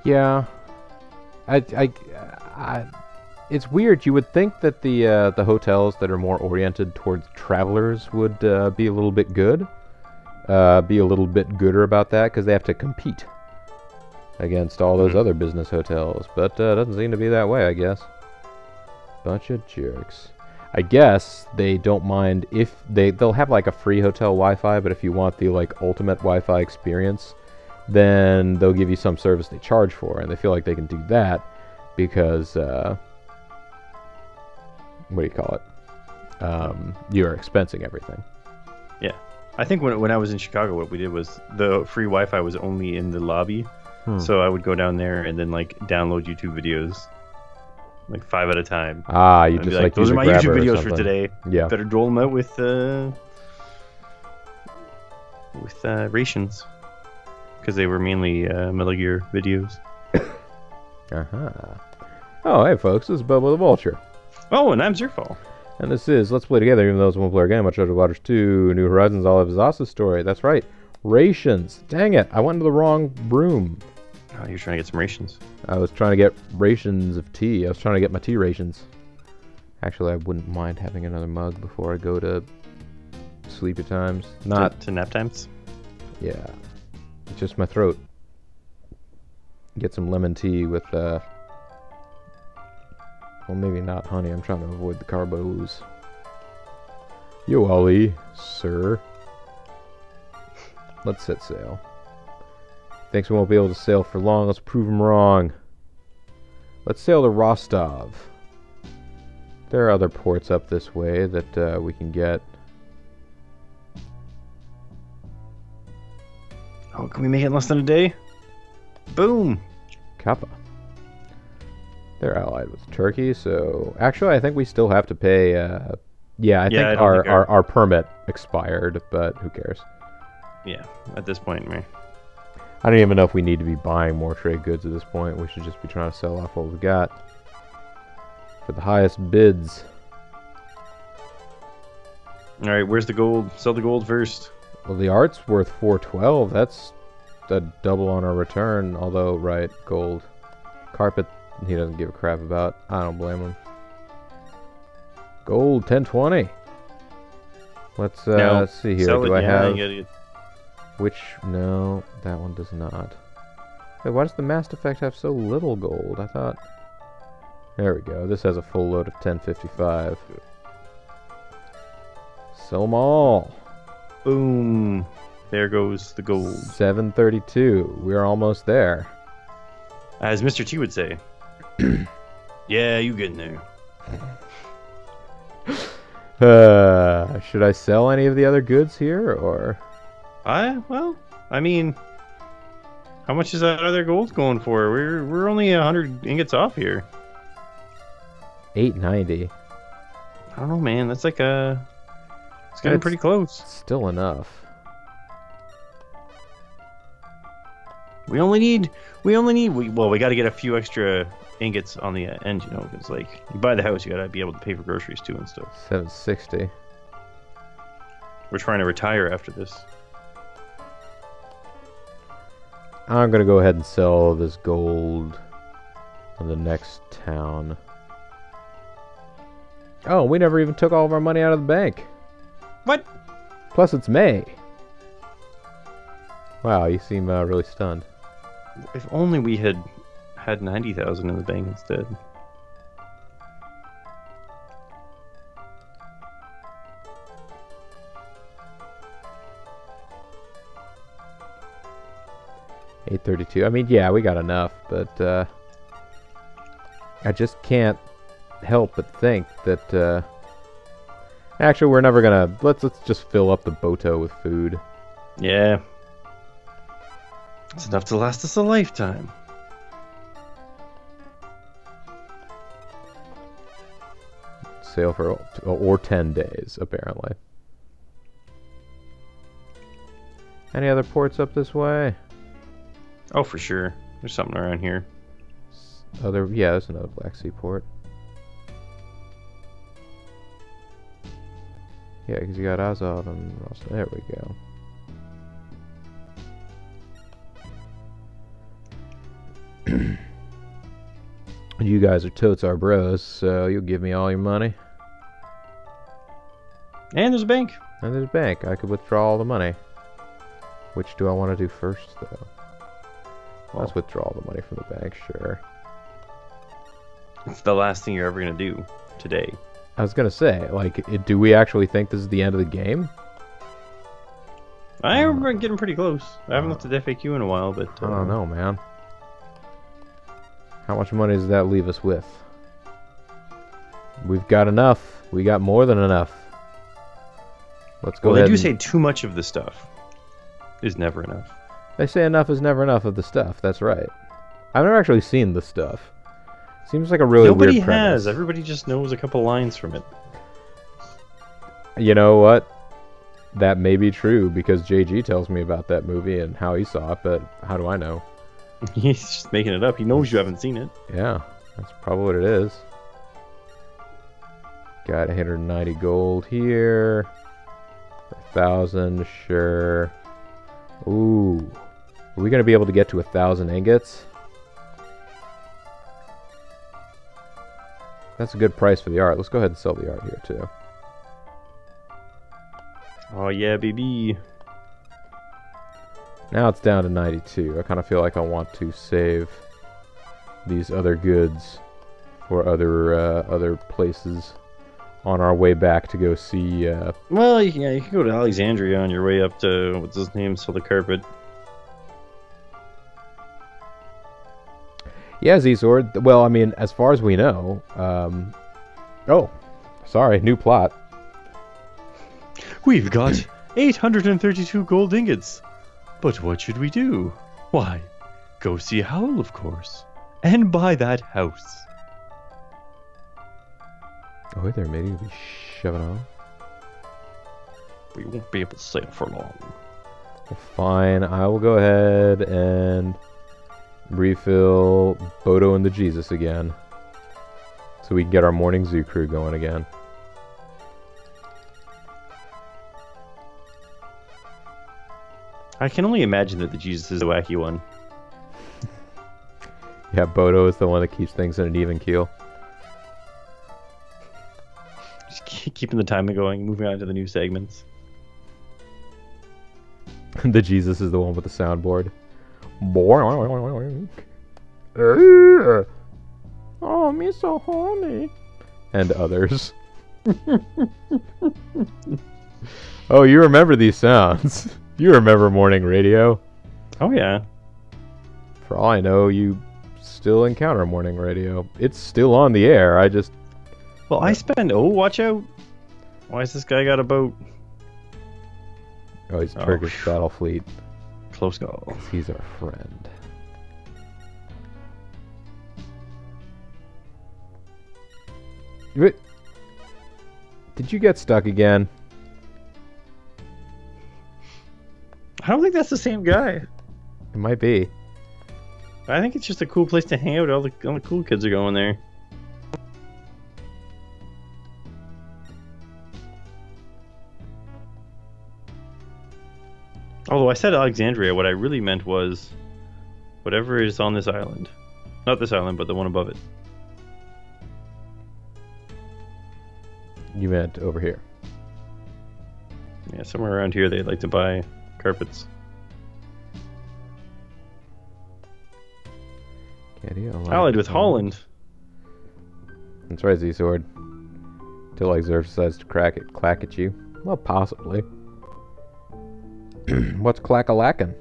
Yeah. I, it's weird. You would think that the hotels that are more oriented towards travelers would be a little bit good, be a little bit gooder about that because they have to compete against all those other business hotels. But doesn't seem to be that way, I guess. Bunch of jerks. I guess they don't mind if they'll have like a free hotel Wi-Fi, but if you want the like ultimate Wi-Fi experience, then they'll give you some service they charge for, and they feel like they can do that because what do you call it? You're expensing everything. Yeah, I think when I was in Chicago, what we did was the free Wi-Fi was only in the lobby, so I would go down there and then like download YouTube videos, like 5 at a time. Ah, you just like those use are a my grabber YouTube or videos for something. today. Yeah. Better roll them out with rations, because they were mainly Metal Gear videos. Oh, hey folks, this is BoboTheVulture. Oh, and I'm Zerfall. And this is Let's Play Together, even though it's a one-player game. Uncharted Waters 2, New Horizons, all of Zasa's story. That's right. Rations. Dang it, I went into the wrong room. Oh, you're trying to get some rations. I was trying to get rations of tea. I was trying to get my tea rations. Actually, I wouldn't mind having another mug before I go to sleepy times. Not to nap times. Yeah. It's just my throat. Get some lemon tea with, well, maybe not honey. I'm trying to avoid the carbos. Yo, Ollie, sir. Let's set sail. Thinks we won't be able to sail for long. Let's prove him wrong. Let's sail to Rostov. There are other ports up this way that we can get. Oh, can we make it in less than a day? Boom! Kappa. They're allied with Turkey, so... Actually, I think we still have to pay, Yeah, I think our permit expired, but who cares? Yeah, at this point, man. I don't even know if we need to be buying more trade goods at this point. We should just be trying to sell off what we've got for the highest bids. Alright, where's the gold? Sell the gold first. Well, the art's worth 412. That's a double on our return. Although, right, gold. Carpet, he doesn't give a crap about. I don't blame him. Gold, 1020. Let's see here. Do I have... Which... No, that one does not. Wait, why does the Mass Effect have so little gold? I thought... There we go. This has a full load of 1055. Sell them all. Boom. There goes the gold. 732. We're almost there. As Mr. T would say. Yeah, you get in there. Should I sell any of the other goods here, or? Well, I mean, how much is that other gold going for? We're only 100 ingots off here. 890. I don't know, man. That's like it's getting pretty close. Still enough. We got to get a few extra ingots on the end, you know, because like you buy the house, you gotta be able to pay for groceries too and stuff. 760. We're trying to retire after this. I'm gonna go ahead and sell this gold in the next town. Oh, we never even took all of our money out of the bank. What? Plus, it's May. Wow, you seem really stunned. If only we had 90,000 in the bank instead. $832. I mean, yeah, we got enough, but I just can't help but think that actually we're never gonna let's just fill up the boto with food. Yeah. It's enough to last us a lifetime. Sail for or 10 days, apparently. Any other ports up this way? Oh, for sure. There's something around here. Yeah, there's another Black Sea port. Yeah, because you got Azov and Rostov. There we go. You guys are totes our bros, so you'll give me all your money. And there's a bank. And there's a bank. I could withdraw all the money. Which do I want to do first, though? Let's withdraw all the money from the bank, sure. It's the last thing you're ever going to do today. I was going to say, like, do we actually think this is the end of the game? I remember getting pretty close. I haven't looked at the FAQ in a while, but... I don't know, man. How much money does that leave us with? We've got enough. We got more than enough. Let's go ahead. Well, they do say too much of the stuff is never enough. They say enough is never enough of the stuff. That's right. I've never actually seen the stuff. Seems like a really Nobody weird premise. has. Everybody just knows a couple lines from it. You know what? That may be true because JG tells me about that movie and how he saw it, but how do I know? He's just making it up. He knows you haven't seen it. Yeah, that's probably what it is. Got 190 gold here. 1,000, sure. Ooh. Are we going to be able to get to 1,000 ingots? That's a good price for the art. Let's go ahead and sell the art here, too. Oh, yeah, baby. Now it's down to 92. I kind of feel like I want to save these other goods for other places on our way back to go see... Well, you can go to Alexandria on your way up to, what's his name, sell the carpet. Yeah, Z-Sword. Well, I mean, as far as we know... Oh, sorry, new plot. We've got 832 gold ingots. But what should we do? Why, go see Howl, of course. And buy that house. Oh, there, maybe we shove it on. We won't be able to sail for long. Well, fine, I will go ahead and refill Bodo and the Jesus again. So we can get our morning zoo crew going again. I can only imagine that the Jesus is the wacky one. Yeah, Bodo is the one that keeps things in an even keel. Just keeping the timing going, moving on to the new segments. The Jesus is the one with the soundboard. Oh, me so horny. And others. Oh, you remember these sounds. You remember morning radio. Oh, yeah. For all I know, you still encounter morning radio. It's still on the air. I just... Well, I spend... Oh, watch out. Why has this guy got a boat? Oh, he's Turkish battle fleet. Close call. He's our friend. Did you get stuck again? I don't think that's the same guy. It might be. I think it's just a cool place to hang out. All the cool kids are going there. Although I said Alexandria, what I really meant was whatever is on this island. Not this island, but the one above it. You meant over here. Yeah, somewhere around here they'd like to buy carpets. Allied with Holland. That's right, Z-Sword. Till like Zerf decides to clack at you. Well, possibly. What's clack-a-lackin'?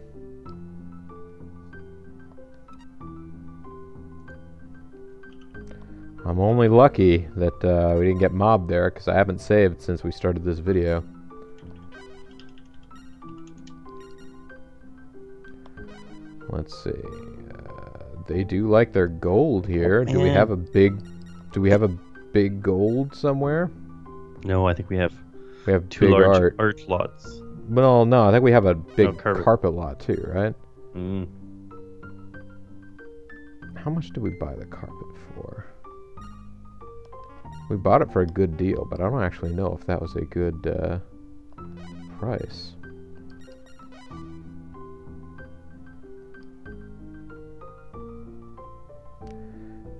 I'm only lucky that we didn't get mobbed there, because I haven't saved since we started this video. Let's see. They do like their gold here. Do we have a big? Do we have a big gold somewhere? No, I think we have. We have two big large art lots. Well, no, I think we have a big carpet. carpet lot too, right? Mm. How much did we buy the carpet for? We bought it for a good deal, but I don't actually know if that was a good price.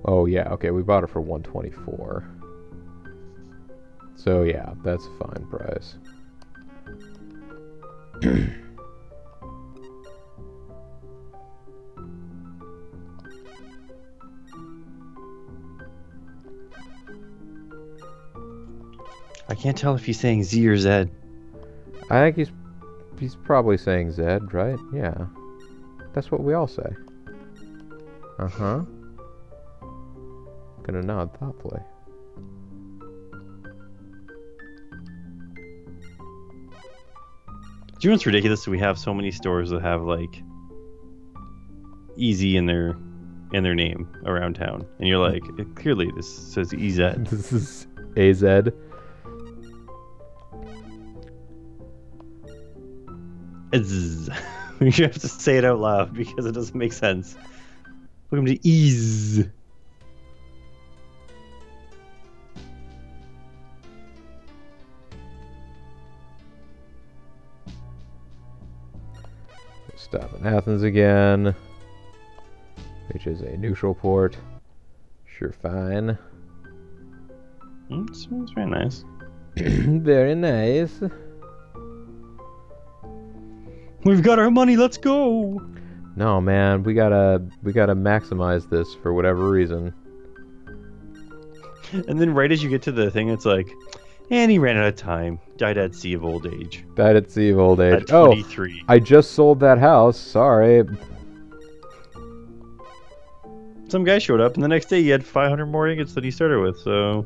Oh yeah, okay, we bought it for 124. So yeah, that's a fine price. I can't tell if he's saying Z or Z. I think he's probably saying Zed, right? Yeah. That's what we all say. Uh-huh. Gonna nod thoughtfully. Do you know what's ridiculous? We have so many stores that have like Easy in their name around town, and you're like, clearly this says EZ. This is AZ. You have to say it out loud because it doesn't make sense. Welcome to Ease. Stop in Athens again, which is a neutral port. Sure, fine. It's very nice. Very nice. We've got our money. Let's go. No, man, we gotta maximize this for whatever reason. And then right as you get to the thing, it's like, and he ran out of time. Died at sea of old age. Died at sea of old age. At 23. Oh, I just sold that house. Sorry. Some guy showed up, and the next day he had 500 more ingots than he started with. So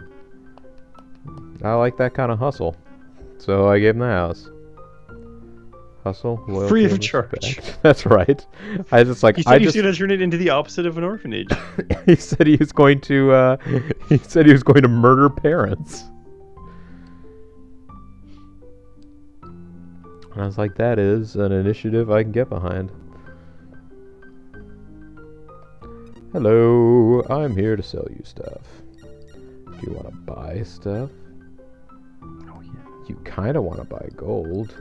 I like that kind of hustle. So I gave him the house. Hustle, loyalty, free of and charge. respect. That's right. I just like He said he was going to turn it into the opposite of an orphanage. He said he was going to. He said he was going to murder parents. And I was like, that is an initiative I can get behind. Hello, I'm here to sell you stuff. Do you want to buy stuff? Oh yeah. You kind of want to buy gold.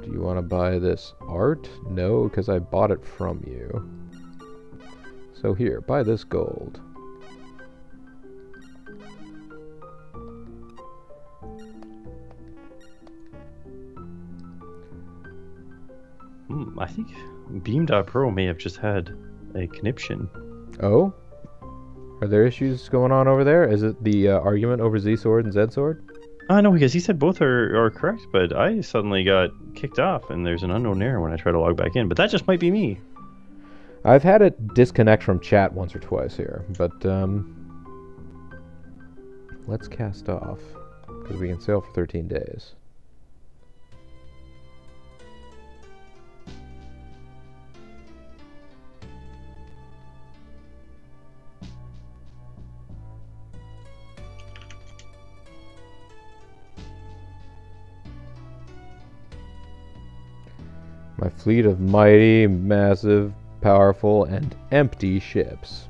Do you want to buy this art? No, because I bought it from you. So here, buy this gold. I think Beam.Pro may have just had a conniption. Oh? Are there issues going on over there? Is it the argument over Z sword and Z sword? No, because he said both are correct, but I suddenly got kicked off and there's an unknown error when I try to log back in. But that just might be me. I've had it disconnect from chat once or twice here, but let's cast off, because we can sail for 13 days. My fleet of mighty, massive, powerful, and empty ships.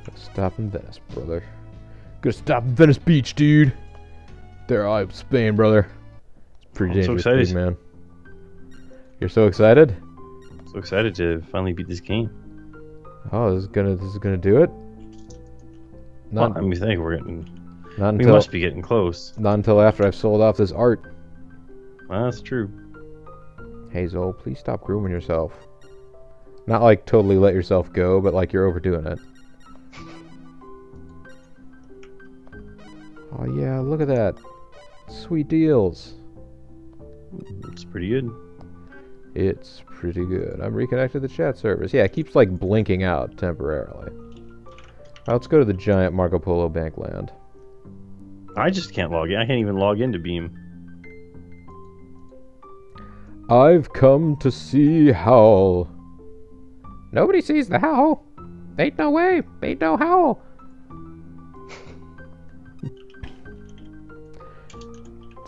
Gonna stop in Venice, brother. Gonna stop in Venice Beach, dude. There, I Spain, brother. It's pretty dangerous, so excited. big man. You're so excited? So excited to finally beat this game. Oh, this is gonna do it. Not, well, I think we're getting. Not we until, must be getting close. Not until after I've sold off this art. Well, that's true. Hazel, please stop grooming yourself. Not like totally let yourself go, but like you're overdoing it. Oh yeah, look at that. Sweet deals. It's pretty good. It's pretty good. I'm reconnected to the chat service. Yeah, it keeps like blinking out temporarily. Let's go to the giant Marco Polo bank land. I just can't log in. I can't even log into Beam. I've come to see Howl. Nobody sees the Howl. Ain't no way. Ain't no Howl.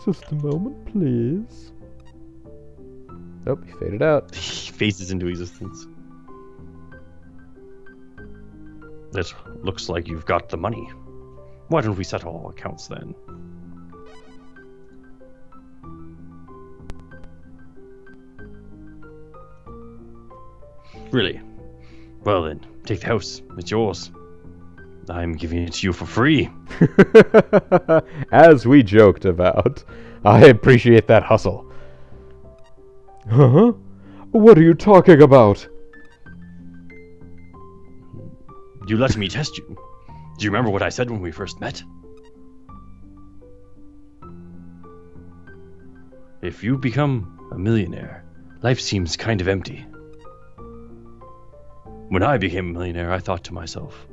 Just a moment, please. Nope, he faded out. He phases into existence. It looks like you've got the money. Why don't we settle all accounts then? Really? Well then, take the house. It's yours. I'm giving it to you for free. As we joked about. I appreciate that hustle. Huh? What are you talking about? You let me test you. Do you remember what I said when we first met? If you become a millionaire, life seems kind of empty. When I became a millionaire, I thought to myself,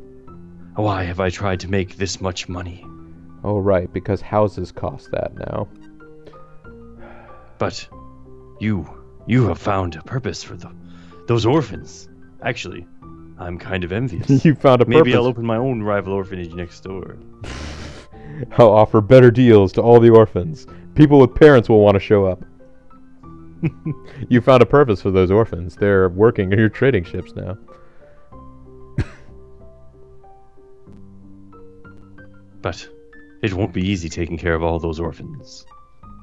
why have I tried to make this much money? Oh, right, because houses cost that now. But you have found a purpose for those orphans. Actually, I'm kind of envious. You found a purpose. Maybe I'll open my own rival orphanage next door. I'll offer better deals to all the orphans. People with parents will want to show up. You found a purpose for those orphans. They're working in your trading ships now. But it won't be easy taking care of all those orphans.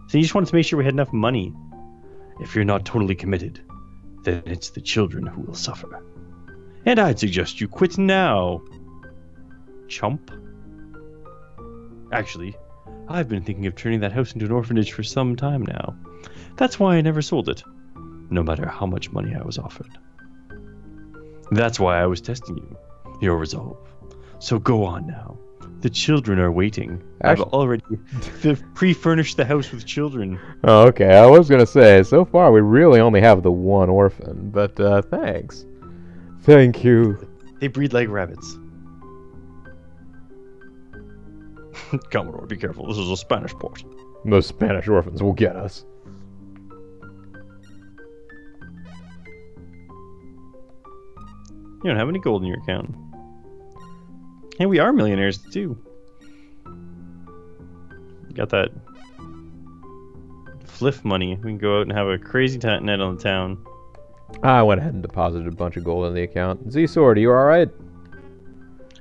So you just wanted to make sure we had enough money. If you're not totally committed, then it's the children who will suffer. And I'd suggest you quit now, chump. Actually, I've been thinking of turning that house into an orphanage for some time now. That's why I never sold it, no matter how much money I was offered. That's why I was testing you, your resolve. So go on now. The children are waiting. I've already pre-furnished the house with children. Oh, okay. I was going to say, so far we really only have the one orphan, but thanks. Thank you. They breed like rabbits. Commodore, be careful. This is a Spanish port. Those Spanish orphans will get us. You don't have any gold in your account. And we are millionaires, too. Got that fliff money. We can go out and have a crazy night on the town. I went ahead and deposited a bunch of gold in the account. Z-Sword, are you alright?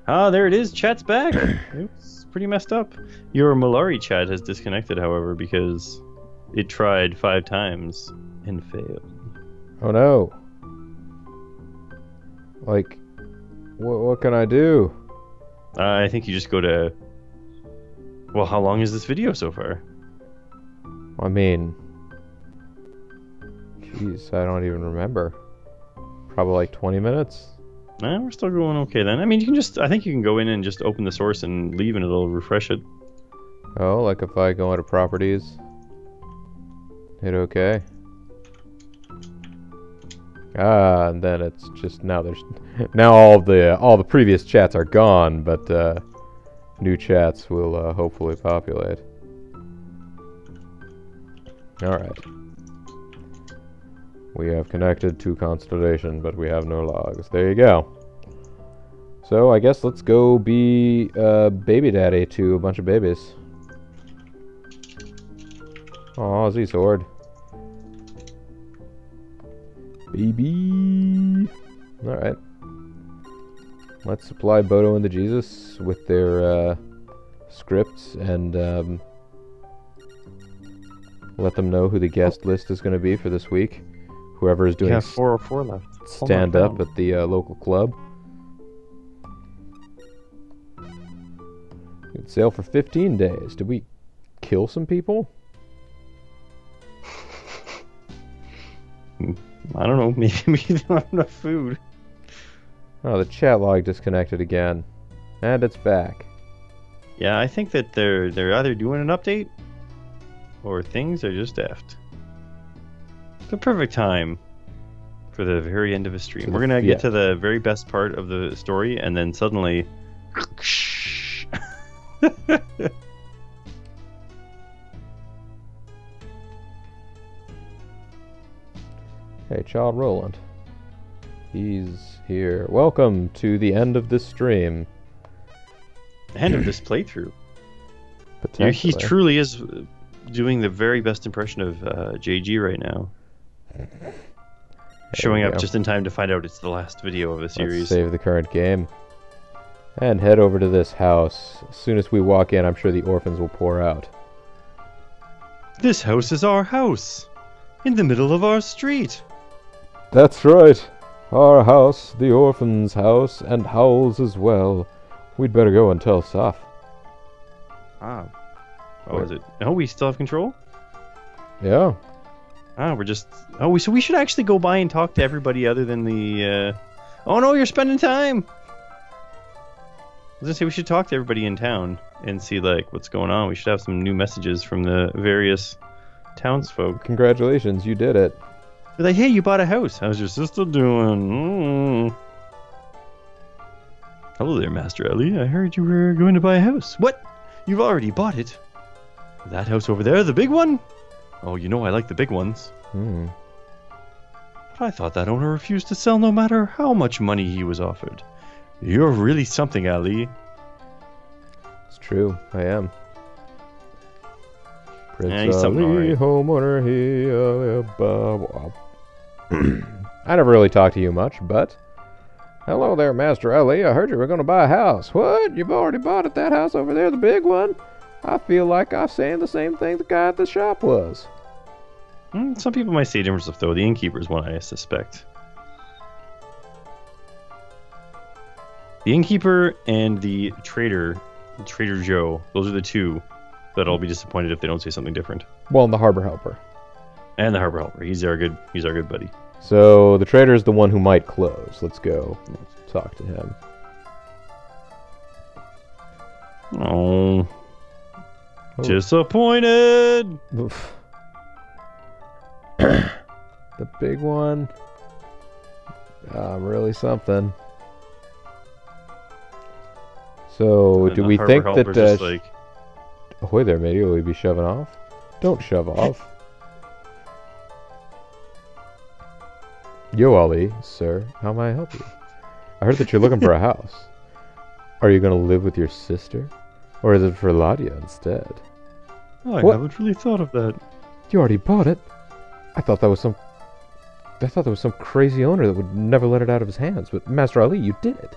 Ah, there it is. Chat's back. It's pretty messed up. Your Malari chat has disconnected, however, because it tried 5 times and failed. Oh no. Like, what can I do? I think you just go to... Well, how long is this video so far? I mean... Jeez, I don't even remember. Probably like 20 minutes? We're still going okay then. I mean, you can just... I think you can go in and just open the source and leave and it'll refresh it. Oh, like if I go into properties? Hit OK? Ah, and then it's just now there's now all the previous chats are gone, but new chats will hopefully populate. All right. We have connected to Constellation, but we have no logs. There you go. So I guess let's go be baby daddy to a bunch of babies. Aw, Z-Sword. Baby. Alright. Let's supply Bodo and the Jesus with their scripts and let them know who the guest list is going to be for this week. Whoever is doing 404 left. Stand up at the local club. Good sale for 15 days. Did we kill some people? I don't know, maybe we don't have enough food. Oh, the chat log disconnected again. And it's back. Yeah, I think that they're either doing an update or things are just effed. The perfect time for the very end of a stream. We're gonna get to the very best part of the story and then suddenly Hey, Child Roland. He's here. Welcome to the end of this stream. End of this playthrough. Potentially. He truly is doing the very best impression of JG right now. Showing up just in time to find out it's the last video of a series. Let's save the current game. And head over to this house. As soon as we walk in, I'm sure the orphans will pour out. This house is our house. In the middle of our street. That's right. Our house, the orphan's house, and Howl's as well. We'd better go and tell Soph. Ah. Oh, is it? Oh, we still have control? Yeah. Ah, we're just... Oh, so we should actually go by and talk to everybody other than the... Oh no, you're spending time! I was gonna say we should talk to everybody in town and see, like, what's going on. We should have some new messages from the various townsfolk. Congratulations, you did it. They're like, hey, you bought a house. How's your sister doing? Hello there, Master Ellie. I heard you were going to buy a house. What? You've already bought it? That house over there, the big one? Oh, you know I like the big ones. But I thought that owner refused to sell no matter how much money he was offered. You're really something, Ali. It's true, I am. Yeah, Prince he's something Ali, alright. homeowner, I never really talked to you much, but... Hello there, Master Ali. I heard you were going to buy a house. What? You've already bought it? That house over there, the big one? I feel like I'm saying the same thing the guy at the shop was. Some people might say different stuff, though. The innkeeper's one, I suspect. The innkeeper and the trader, Trader Joe, those are the two that I'll be disappointed if they don't say something different. Well, and the harbor helper. And the harbor helper. He's our good buddy. So, the trader is the one who might close. Let's go. Let's talk to him. Oh. Disappointed! Oof. The big one. Really something. So, And do the we harbor think helper's that... just like, Ahoy there, matey. Will we be shoving off? Don't shove off. Yo, Ali, sir. How may I help you? I heard that you're looking for a house. Are you going to live with your sister? Or is it for Ladia instead? oh, I What? haven't really thought of that. You already bought it? I thought there was some crazy owner that would never let it out of his hands. But Master Ali, you did it.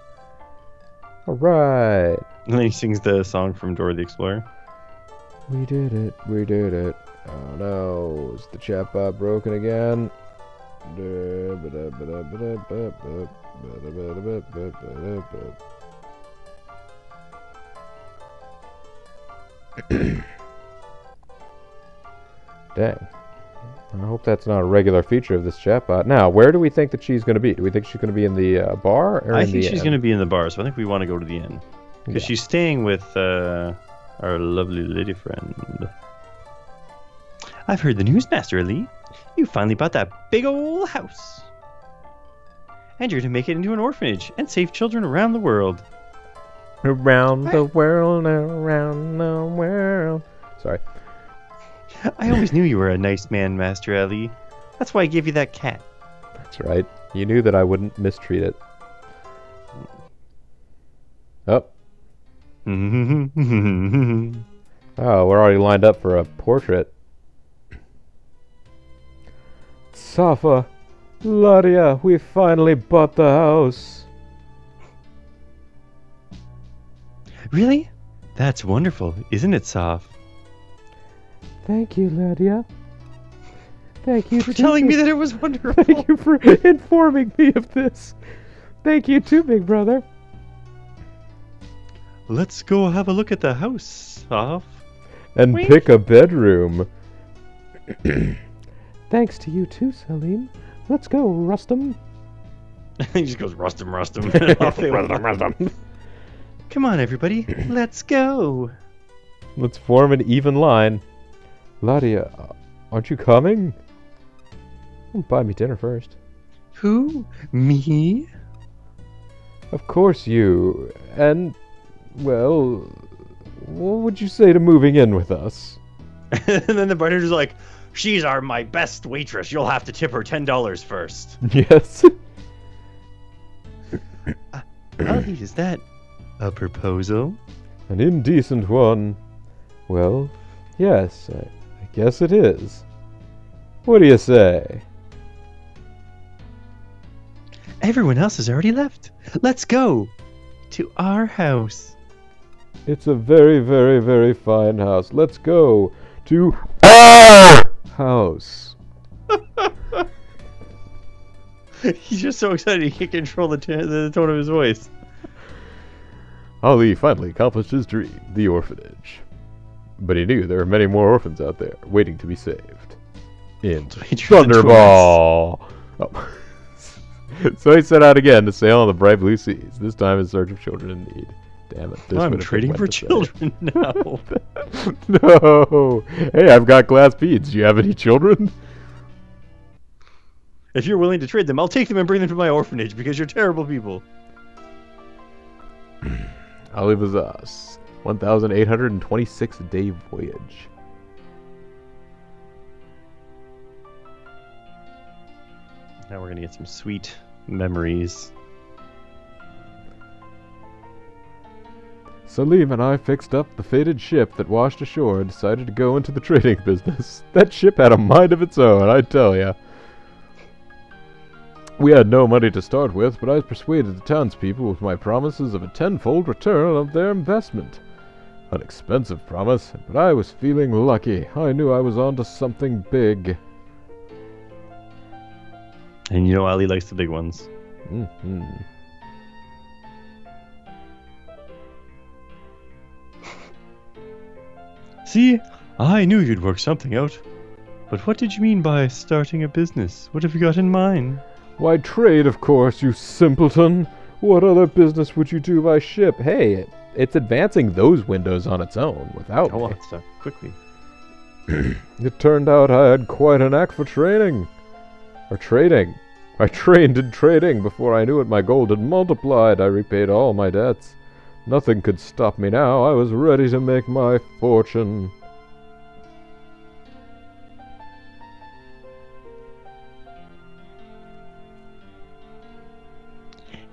All right. And then he sings the song from Dora the Explorer. We did it. We did it. Oh no. Is the chatbot broken again? Dang. I hope that's not a regular feature of this chatbot. Now, where do we think that she's going to be? Do we think she's going to be in the bar or I in the think she's inn? going to be in the bar, so I think we want to go to the inn. Because Yeah. she's staying with our lovely lady friend. I've heard the news, Master Ali. You finally bought that big old house. And you're to make it into an orphanage and save children around the world. Around the world, around the world. Sorry. I always knew you were a nice man, Master Ali. That's why I gave you that cat. That's right. You knew that I wouldn't mistreat it. Oh. Oh, we're already lined up for a portrait. Safa, Ladia, we finally bought the house. Really? That's wonderful, isn't it, Soph? Thank you, Ladia. Thank you For telling me that it was wonderful. Thank you for informing me of this. Thank you too, big brother. Let's go have a look at the house, Soph. And Wink. pick a bedroom. Thanks to you too, Salim. Let's go, Rustum. He just goes, Rustum. Off they went. Come on, everybody. Let's go. Let's form an even line. Ladia, aren't you coming? Buy me dinner first. Who? Me? Of course you. And, well, what would you say to moving in with us? And then the bartender's like, she's my best waitress. You'll have to tip her $10 first. Yes. Ali, is that a proposal? An indecent one. Well, yes, I guess it is. What do you say? Everyone else has already left. Let's go to our house. It's a very, very, very fine house. Let's go to our house. He's just so excited he can't control the tone of his voice. Ali finally accomplished his dream, the orphanage. But he knew there were many more orphans out there, waiting to be saved. In Thunderball! Oh. So he set out again to sail on the bright blue seas, this time in search of children in need. Damn it. This I'm trading for children now. No! Hey, I've got glass beads. Do you have any children? If you're willing to trade them, I'll take them and bring them to my orphanage, because you're terrible people. Ali Vazas, 1,826-day voyage. Now we're gonna get some sweet memories. Salim and I fixed up the fated ship that washed ashore and decided to go into the trading business. That ship had a mind of its own, I tell ya. We had no money to start with, but I persuaded the townspeople with my promises of a tenfold return of their investment. An expensive promise, but I was feeling lucky. I knew I was onto something big. And you know Ali likes the big ones. Mm-hmm. See, I knew you'd work something out. But what did you mean by starting a business? What have you got in mind? Why, trade, of course, you simpleton. What other business would you do by ship? Hey, it's advancing those windows on its own without Go me. on, stop quickly. It turned out I had quite an knack for trading. I trained in trading. Before I knew it, my gold had multiplied. I repaid all my debts. Nothing could stop me now. I was ready to make my fortune.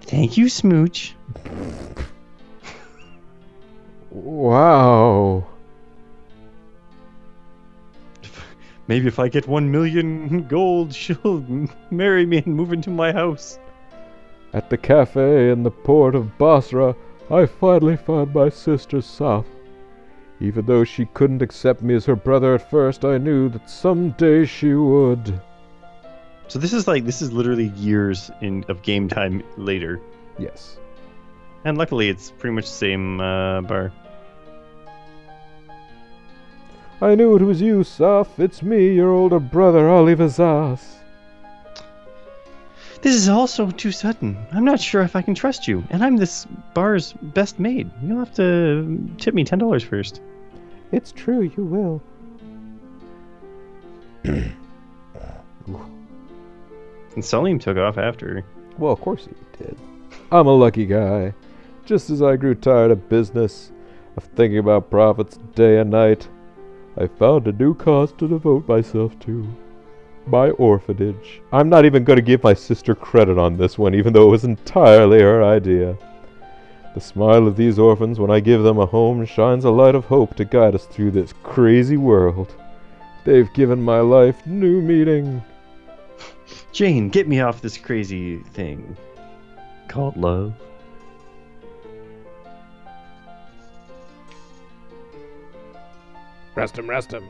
Thank you, Smooch. Wow. Maybe if I get 1 million gold, she'll marry me and move into my house. At the cafe in the port of Basra, I finally found my sister Saf. Even though she couldn't accept me as her brother at first, I knew that someday she would. So this is literally years of game time later. Yes. And luckily it's pretty much the same bar. I knew it was you, Saf. It's me, your older brother, Ali Vazas. This is all so too sudden. I'm not sure if I can trust you. And I'm this bar's best maid. You'll have to tip me $10 first. It's true, you will. And Salim took off after. Well, of course he did. I'm a lucky guy. Just as I grew tired of business, of thinking about profits day and night, I found a new cause to devote myself to. My orphanage. I'm not even going to give my sister credit on this one, even though it was entirely her idea. The smile of these orphans when I give them a home shines a light of hope to guide us through this crazy world. They've given my life new meaning. Jane, get me off this crazy thing called love. Rest him. Rest him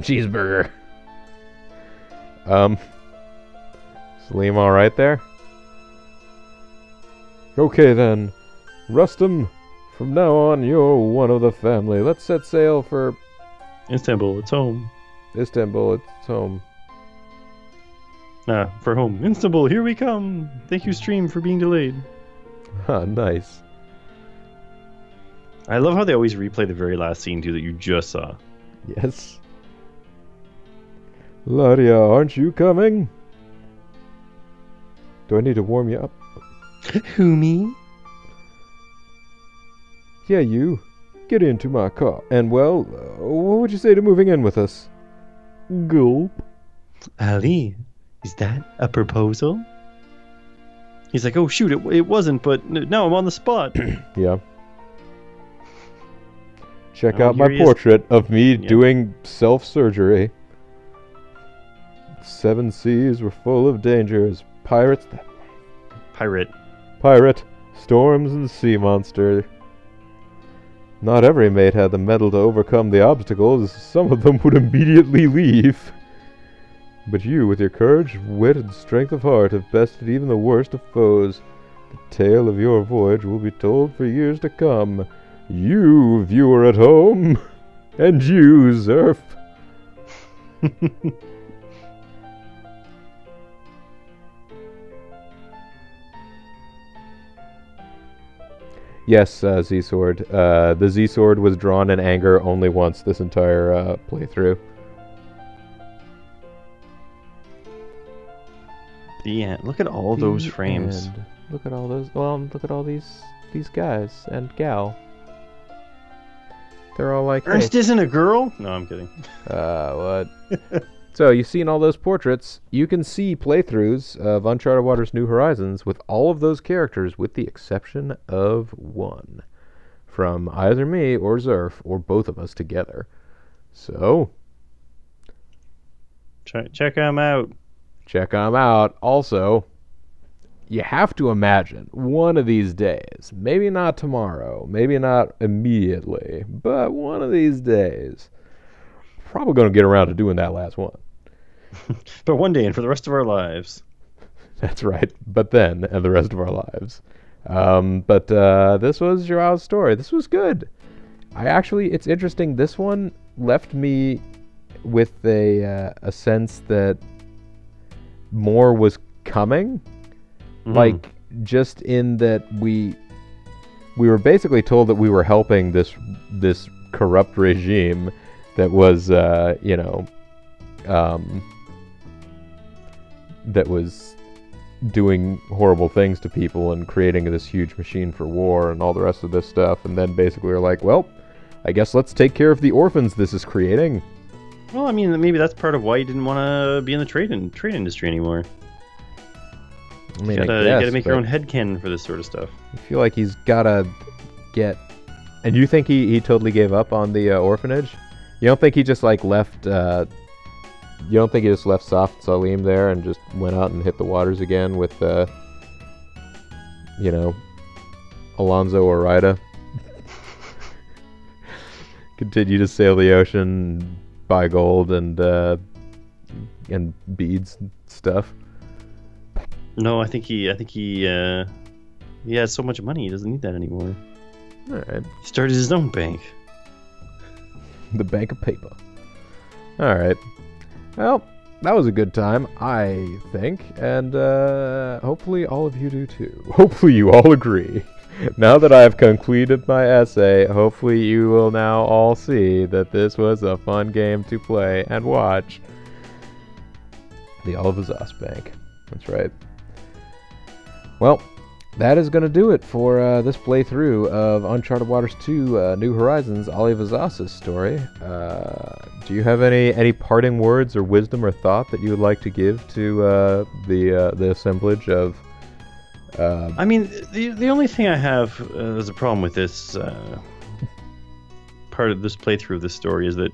cheeseburger. Salim alright there? Okay then. Rustum, from now on you're one of the family. Let's set sail for Istanbul, it's home. Istanbul, it's home. For home. Istanbul, here we come. Thank you, stream, for being delayed. Ah, nice. I love how they always replay the very last scene, too, that you just saw. Yes. Ladia, aren't you coming? Do I need to warm you up? Who, me? Yeah, you. Get into my car. And, well, what would you say to moving in with us? Gulp. Ali, is that a proposal? He's like, oh shoot, it wasn't, but now I'm on the spot. Yeah. Check Oh, out my here he is. portrait of me Yep. doing self-surgery. 7 seas were full of dangers. Pirate, storms, and sea monster. Not every mate had the mettle to overcome the obstacles. Some of them would immediately leave. But you, with your courage, wit, and strength of heart, have bested even the worst of foes. The tale of your voyage will be told for years to come. You, viewer at home, and you, Zerf. Yes, Z-Sword. The Z-Sword was drawn in anger only once this entire playthrough. Yeah, look at all those frames. And look at all those. Well, look at all these guys and gal. They're all like, Ernst isn't a girl? No, I'm kidding. What? So, you've seen all those portraits. You can see playthroughs of Uncharted Waters New Horizons with all of those characters with the exception of one. From either me or Zerf or both of us together. So... check them out. Check them out. Also, you have to imagine one of these days, maybe not tomorrow, maybe not immediately, but one of these days, probably going to get around to doing that last one. But one day and for the rest of our lives. That's right. But then, and the rest of our lives. But this was Joao's story. This was good. It's interesting. This one left me with a sense that more was coming. Mm. Like, just in that we were basically told that we were helping this corrupt regime that was, that was doing horrible things to people and creating this huge machine for war and all the rest of this stuff. And then basically we're like, well, I guess let's take care of the orphans this is creating. Well, I mean, maybe that's part of why you didn't want to be in the trade industry anymore. I mean, you gotta make your own headcanon for this sort of stuff. I feel like he's gotta get... And you think he totally gave up on the orphanage? You don't think he just like left... You don't think he just left Soft Salim there and just went out and hit the waters again with, Alonzo or Ryda? Continue to sail the ocean, buy gold and beads and stuff. No, I think he has so much money he doesn't need that anymore. All right. He started his own bank. The bank of paper. All right. Well, that was a good time, I think, and hopefully all of you do too. Hopefully you all agree. Now that I have concluded my essay, hopefully you will now all see that this was a fun game to play and watch. The Olive Azaz Bank. That's right. Well, that is going to do it for this playthrough of Uncharted Waters 2 New Horizons, Olive Azaz's story. Do you have any parting words or wisdom or thought that you would like to give to the assemblage of... I mean, the only thing I have as a problem with this part of this playthrough of this story is that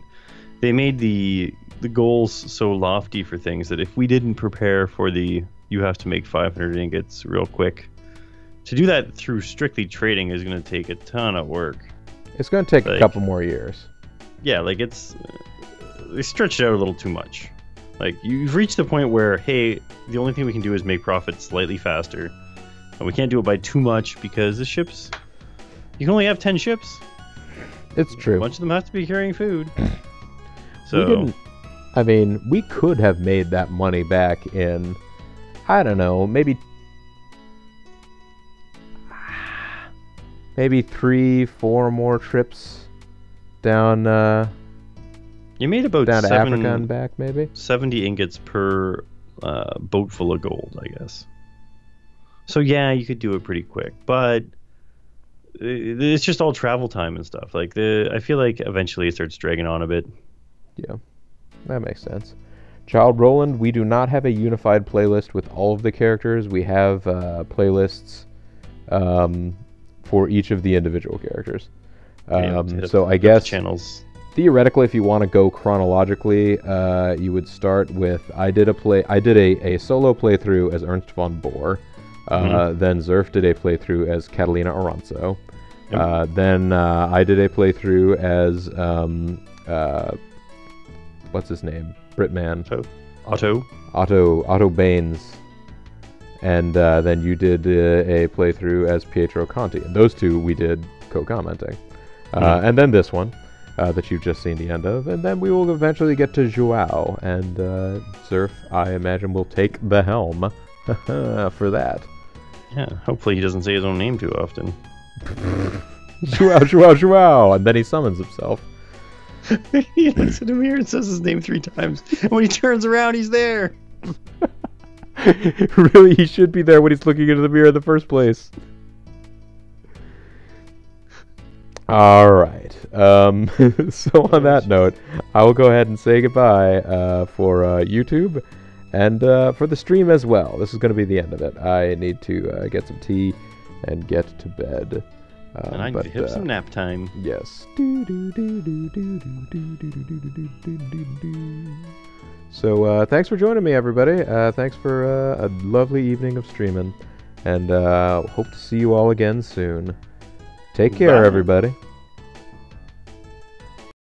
they made the goals so lofty for things that if we didn't prepare for you have to make 500 ingots real quick, to do that through strictly trading is going to take a ton of work. It's going to take a couple more years. Yeah, like they stretched it out a little too much. Like, you've reached the point where, hey, the only thing we can do is make profit slightly faster. And we can't do it by too much because the ships... You can only have 10 ships. It's true. A bunch of them have to be carrying food. So... we could have made that money back in... I don't know, maybe 3-4 more trips down... you made about down to Africa and back, maybe? 70 ingots per boat full of gold, I guess. So yeah, you could do it pretty quick, but it's just all travel time and stuff. Like I feel like eventually it starts dragging on a bit. Yeah, that makes sense. Child Roland, we do not have a unified playlist with all of the characters. We have playlists for each of the individual characters. So I guess channels. Theoretically, if you want to go chronologically, you would start with I did a solo playthrough as Ernst von Bohr. Then Zerf did a playthrough as Catalina Aranzo. Yep. Then I did a playthrough as what's his name? Britman. Otto Baines, and then you did a playthrough as Pietro Conti. And those two we did co-commenting. And then this one that you've just seen the end of, and then we will eventually get to Joao, and Zerf, I imagine, will take the helm for that. Yeah, hopefully he doesn't say his own name too often. Joao, and then he summons himself. He looks in the mirror and says his name 3 times, and when he turns around, he's there. Really, he should be there when he's looking into the mirror in the first place. All right. So on that note, I will go ahead and say goodbye for YouTube and for the stream as well. This is going to be the end of it. I need to get some tea and get to bed. And I need to hit some nap time. Yes. So thanks for joining me, everybody. Thanks for a lovely evening of streaming. And hope to see you all again soon. Take care, everybody.